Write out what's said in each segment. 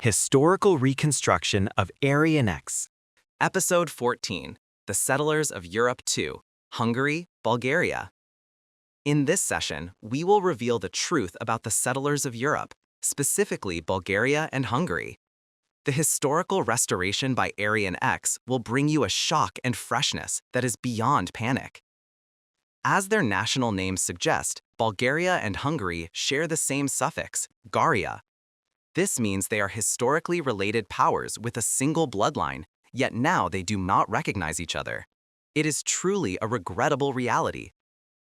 Historical Reconstruction of Aryan X. Episode 14, The Settlers of Europe II, Hungary, Bulgaria. In this session, we will reveal the truth about the settlers of Europe, specifically Bulgaria and Hungary. The historical restoration by Aryan X will bring you a shock and freshness that is beyond panic. As their national names suggest, Bulgaria and Hungary share the same suffix, Garia. This means they are historically related powers with a single bloodline, yet now they do not recognize each other. It is truly a regrettable reality.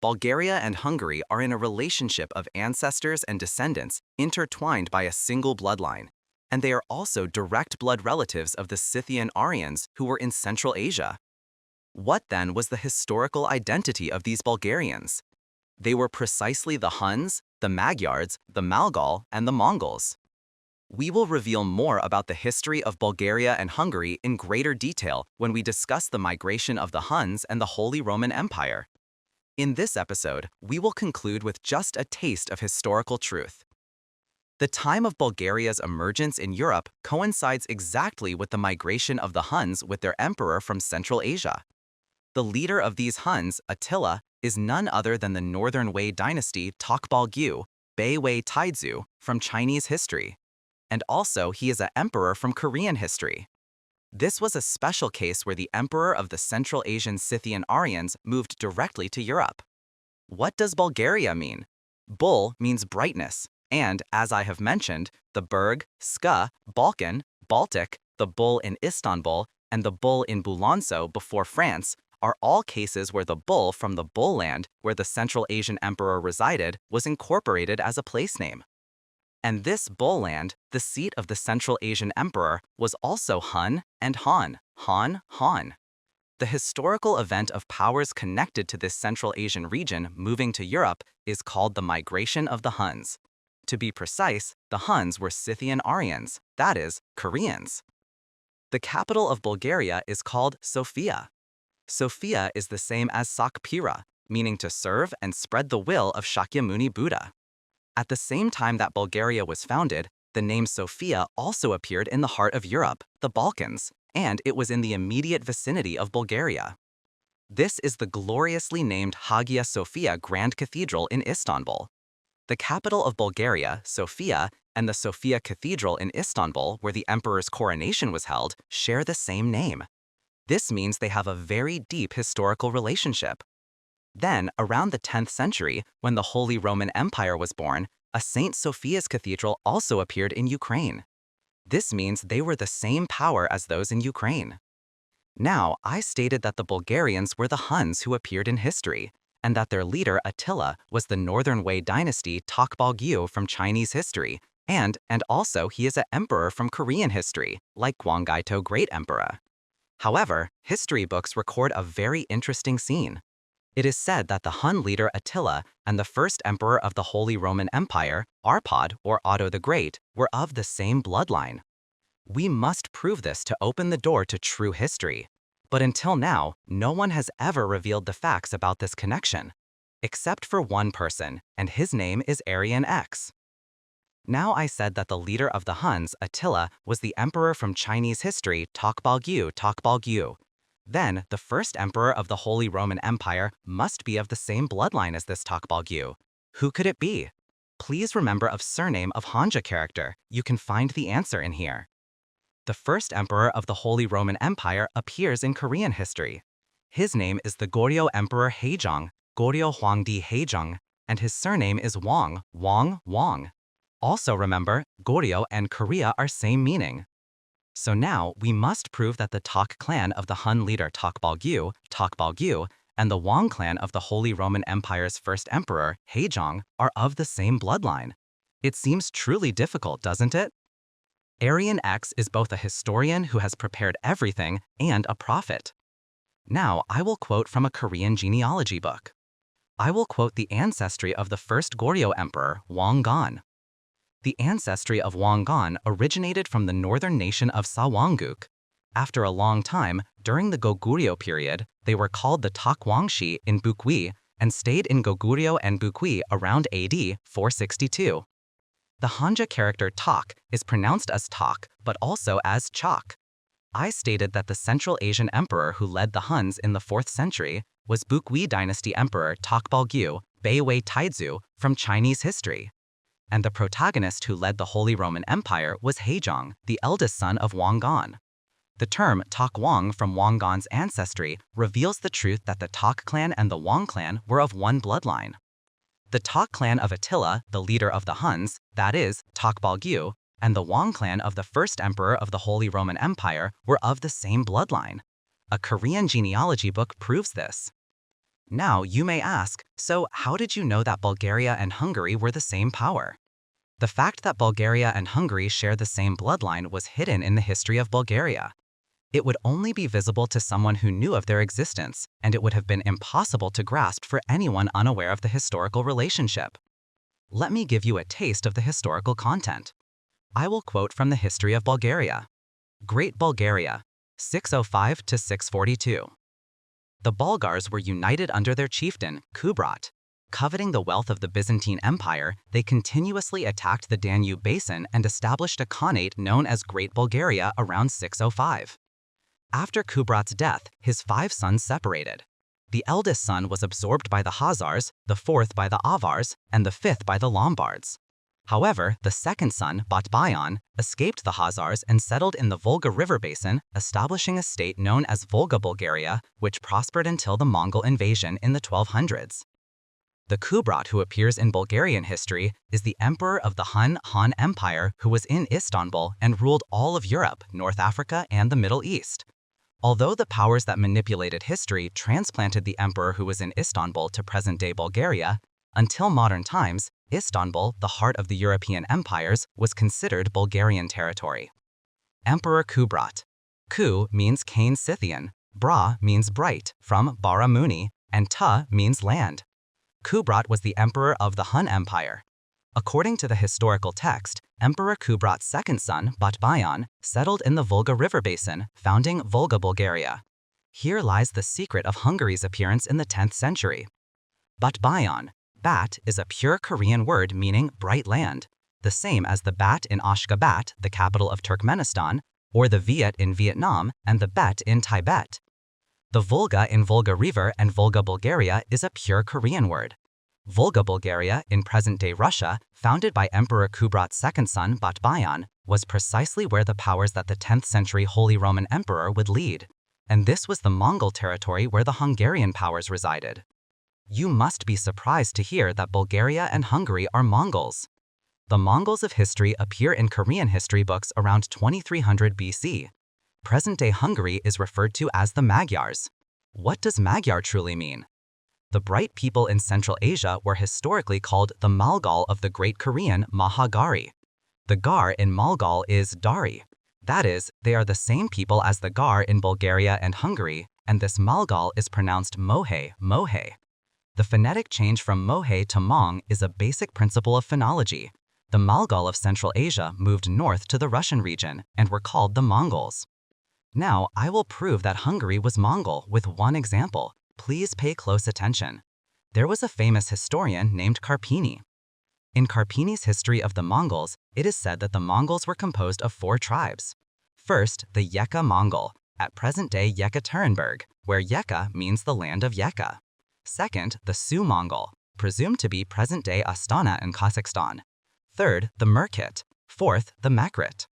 Bulgaria and Hungary are in a relationship of ancestors and descendants intertwined by a single bloodline, and they are also direct blood relatives of the Scythian Aryans who were in Central Asia. What then was the historical identity of these Bulgarians? They were precisely the Huns, the Magyars, the Malgal, and the Mongols. We will reveal more about the history of Bulgaria and Hungary in greater detail when we discuss the migration of the Huns and the Holy Roman Empire. In this episode, we will conclude with just a taste of historical truth. The time of Bulgaria's emergence in Europe coincides exactly with the migration of the Huns with their emperor from Central Asia. The leader of these Huns, Attila, is none other than the Northern Wei dynasty Tokbalgyu, Bei-Wei Taizu, from Chinese history. And also, he is an emperor from Korean history. This was a special case where the emperor of the Central Asian Scythian Aryans moved directly to Europe. What does Bulgaria mean? Bul means brightness, and, as I have mentioned, the Berg, Ska, Balkan, Baltic, the Bull in Istanbul, and the Bull in Bulanso before France are all cases where the bull from the Bull land, where the Central Asian emperor resided, was incorporated as a place name. And this Bull land, the seat of the Central Asian emperor, was also Hun and Han. The historical event of powers connected to this Central Asian region moving to Europe is called the migration of the Huns. To be precise, the Huns were Scythian Aryans, that is, Koreans. The capital of Bulgaria is called Sofia. Sofia is the same as Sakpira, meaning to serve and spread the will of Shakyamuni Buddha. At the same time that Bulgaria was founded, the name Sofia also appeared in the heart of Europe, the Balkans, and it was in the immediate vicinity of Bulgaria. This is the gloriously named Hagia Sophia Grand Cathedral in Istanbul. The capital of Bulgaria, Sofia, and the Sofia Cathedral in Istanbul, where the emperor's coronation was held, share the same name. This means they have a very deep historical relationship. Then, around the 10th century, when the Holy Roman Empire was born, a St. Sophia's Cathedral also appeared in Ukraine. This means they were the same power as those in Ukraine. Now, I stated that the Bulgarians were the Huns who appeared in history, and that their leader Attila was the Northern Wei dynasty Tokbalgyu from Chinese history, and also he is an emperor from Korean history, like Gwanggaeto Great Emperor. However, history books record a very interesting scene. It is said that the Hun leader Attila and the first emperor of the Holy Roman Empire, Arpad or Otto the Great, were of the same bloodline. We must prove this to open the door to true history. But until now, no one has ever revealed the facts about this connection, except for one person, and his name is Aryan X. Now I said that the leader of the Huns, Attila, was the emperor from Chinese history, Tokbalgyu. Then, the first emperor of the Holy Roman Empire must be of the same bloodline as this Tokbalgyu. Who could it be? Please remember of surname of Hanja character. You can find the answer in here. The first emperor of the Holy Roman Empire appears in Korean history. His name is the Goryeo Emperor Haejong, Goryeo Hwangdi Haejong, and his surname is Wang, Wang. Also remember, Goryeo and Korea are same meaning. So now, we must prove that the Tok clan of the Hun leader Tokbalgyu, and the Wang clan of the Holy Roman Empire's first emperor, Haejong, are of the same bloodline. It seems truly difficult, doesn't it? Aryan X is both a historian who has prepared everything and a prophet. Now, I will quote from a Korean genealogy book. I will quote the ancestry of the first Goryeo emperor, Wanggan. The ancestry of Wangan originated from the northern nation of Sawanguk. After a long time, during the Goguryeo period, they were called the Takwangshi in Bukwi and stayed in Goguryeo and Bukwi around AD 462. The Hanja character tak is pronounced as tak but also as chak. I stated that the Central Asian emperor who led the Huns in the 4th century was Bukwi dynasty emperor Takbalgyu Beiwei Taizu from Chinese history. And the protagonist who led the Holy Roman Empire was Heizhong, the eldest son of Wangan. The term Takwang from Wangan's ancestry reveals the truth that the Tak clan and the Wang clan were of one bloodline. The Tak clan of Attila, the leader of the Huns, that is, Takbalgyu, and the Wang clan of the first emperor of the Holy Roman Empire were of the same bloodline. A Korean genealogy book proves this. Now you may ask, so how did you know that Bulgaria and Hungary were the same power? The fact that Bulgaria and Hungary share the same bloodline was hidden in the history of Bulgaria. It would only be visible to someone who knew of their existence, and it would have been impossible to grasp for anyone unaware of the historical relationship. Let me give you a taste of the historical content. I will quote from the history of Bulgaria. Great Bulgaria, 605 to 642. The Bulgars were united under their chieftain, Kubrat. Coveting the wealth of the Byzantine Empire, they continuously attacked the Danube basin and established a khanate known as Great Bulgaria around 605. After Kubrat's death, his 5 sons separated. The eldest son was absorbed by the Khazars, the 4th by the Avars, and the 5th by the Lombards. However, the second son, Batbayan, escaped the Khazars and settled in the Volga River basin, establishing a state known as Volga Bulgaria, which prospered until the Mongol invasion in the 1200s. The Kubrat who appears in Bulgarian history is the emperor of the Han Empire who was in Istanbul and ruled all of Europe, North Africa, and the Middle East. Although the powers that manipulated history transplanted the emperor who was in Istanbul to present-day Bulgaria, until modern times, Istanbul, the heart of the European empires, was considered Bulgarian territory. Emperor Kubrat. Ku means Cain Scythian, Bra means bright, from Bara Muni, and Ta means land. Kubrat was the emperor of the Hun Empire. According to the historical text, Emperor Kubrat's second son, Batbayan, settled in the Volga River basin, founding Volga Bulgaria. Here lies the secret of Hungary's appearance in the 10th century. Batbayan, Bat, is a pure Korean word meaning bright land, the same as the Bat in Ashgabat, the capital of Turkmenistan, or the Viet in Vietnam and the Bet in Tibet. The Volga in Volga River and Volga Bulgaria is a pure Korean word. Volga Bulgaria, in present-day Russia, founded by Emperor Kubrat's second son, Batbayan, was precisely where the powers that the 10th century Holy Roman Emperor would lead, and this was the Mongol territory where the Hungarian powers resided. You must be surprised to hear that Bulgaria and Hungary are Mongols. The Mongols of history appear in Korean history books around 2300 BC. Present-day Hungary is referred to as the Magyars. What does Magyar truly mean? The bright people in Central Asia were historically called the Malgal of the Great Korean Mahagari. The Gar in Malgal is Dari. That is, they are the same people as the Gar in Bulgaria and Hungary, and this Malgal is pronounced Mohe, Mohe. The phonetic change from Mohe to Mong is a basic principle of phonology. The Malgal of Central Asia moved north to the Russian region and were called the Mongols. Now, I will prove that Hungary was Mongol with one example. Please pay close attention. There was a famous historian named Carpini. In Carpini's History of the Mongols, it is said that the Mongols were composed of 4 tribes. First, the Yeka Mongol, at present-day Yekaterinburg, where Yeka means the land of Yeka. Second, the Sioux Mongol, presumed to be present-day Astana in Kazakhstan. Third, the Merkit. Fourth, the Mekrit.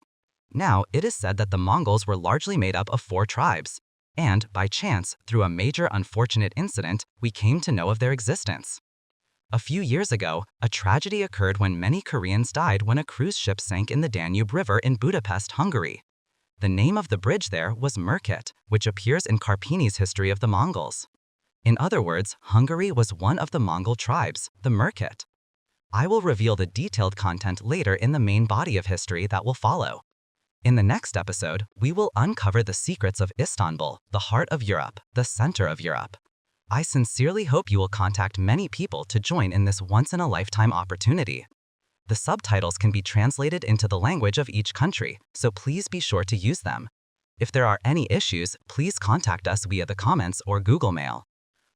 Now, it is said that the Mongols were largely made up of 4 tribes. And, by chance, through a major unfortunate incident, we came to know of their existence. A few years ago, a tragedy occurred when many Koreans died when a cruise ship sank in the Danube River in Budapest, Hungary. The name of the bridge there was Merkit, which appears in Carpini's History of the Mongols. In other words, Hungary was one of the Mongol tribes, the Merkit. I will reveal the detailed content later in the main body of history that will follow. In the next episode, we will uncover the secrets of Istanbul, the heart of Europe, the center of Europe. I sincerely hope you will contact many people to join in this once-in-a-lifetime opportunity. The subtitles can be translated into the language of each country, so please be sure to use them. If there are any issues, please contact us via the comments or Google Mail.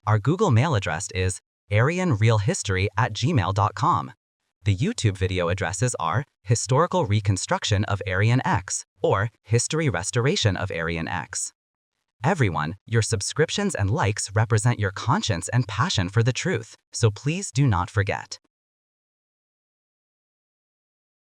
Our Google Mail address is aryanrealhistory@gmail.com. The YouTube video addresses are Historical Reconstruction of Aryan X or History Restoration of Aryan X. Everyone, your subscriptions and likes represent your conscience and passion for the truth, so please do not forget.